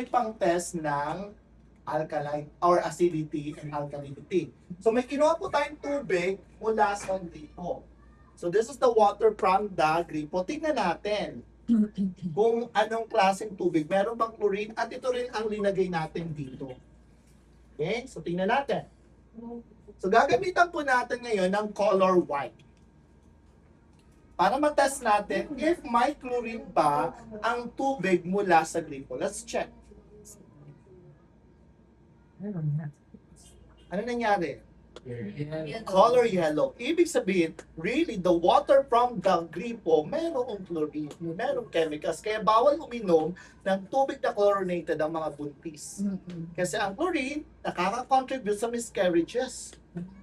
pang-test ng alkaline or acidity and alkalinity. So may kinuha po tayong tubig mula sa gripo. So this is the water from the gripo. Tingnan natin kung anong klaseng tubig. Meron bang chlorine? At ito rin ang linagay natin dito. Okay? So tingnan natin. So gagamitan po natin ngayon ng color white. Para matest natin if may chlorine ba ang tubig mula sa gripo. Let's check. Ano nangyari? Color yellow. Ibig sabihin, really, the water from the gripo, merong chlorine, merong chemicals. Kaya bawal uminom ng tubig na chlorinated ang mga buntis. Kasi ang chlorine, nakaka-contribute sa miscarriages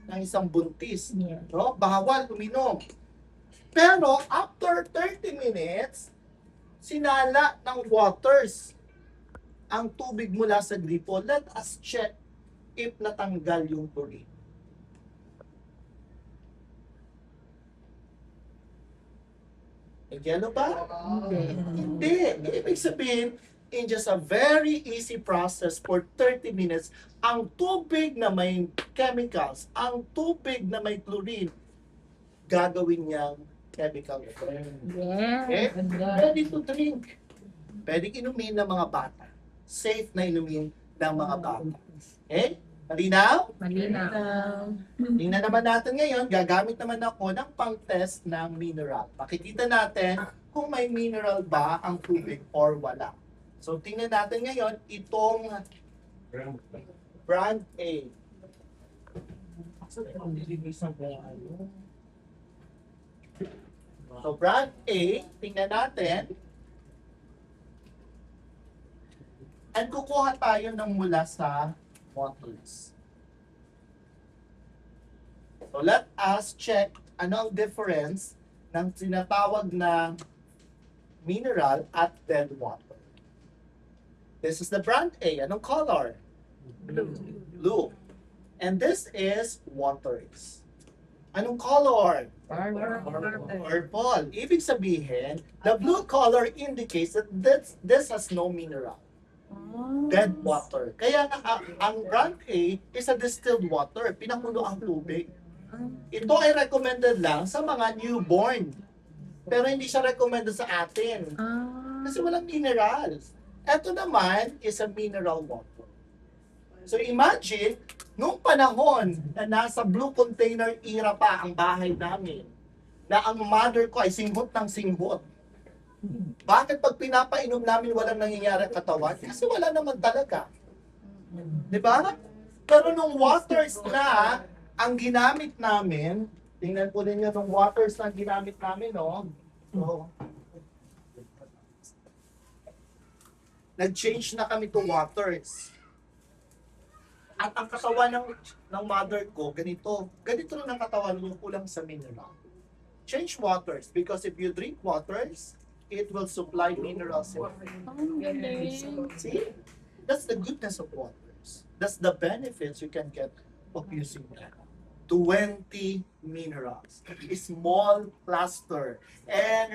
ng isang buntis. No? Bawal uminom. Pero after 30 minutes, sinala ng waters ang tubig mula sa gripo. Let us check if natanggal yung chlorine. Yellow ba? Hindi. Ibig sabihin, in just a very easy process for 30 minutes, ang tubig na may chemicals, ang tubig na may chlorine, gagawin niyang chemical. Okay? Ready to drink. Pwede inumin ng mga bata. Safe na inumin ng mga bata. Okay? Malinaw? Malinaw. Tingnan naman natin ngayon, gagamit naman ako ng pang-test ng mineral. Makikita natin kung may mineral ba ang tubig or wala. So tingnan natin ngayon itong brand A. So brand A, tingnan natin. And kukuha tayo ng mula sa waters. So let us check ano ang difference ng sinatawag na mineral at dead water. This is the brand A. Anong color? Blue. And this is waters. Anong color? Purple. Ibig sabihin, the blue color indicates that this has no mineral. Dead water. Kaya nga, ang brand A is a distilled water. Pinakulo ang tubig. Ito ay recommended lang sa mga newborn. Pero hindi siya recommended sa atin. Kasi walang minerals. Ito naman is a mineral water. So imagine, nung panahon na nasa blue container era pa ang bahay namin, na ang mother ko ay singhot ng singhot. Bakit pag pinapainom namin walang nangyayari ang katawan? Kasi wala naman talaga. Di ba? Pero nung waters na ang ginamit namin, tingnan po ninyo nung waters na ginamit namin, no? So, nag-change na kami to waters. At ang katawan ng mother ko, ganito. Ganito lang ang katawan mo, kulang sa mineral. Change waters because if you drink waters, it will supply minerals. See? That's the goodness of waters. That's the benefits you can get of using them. 20 minerals. A small plaster. And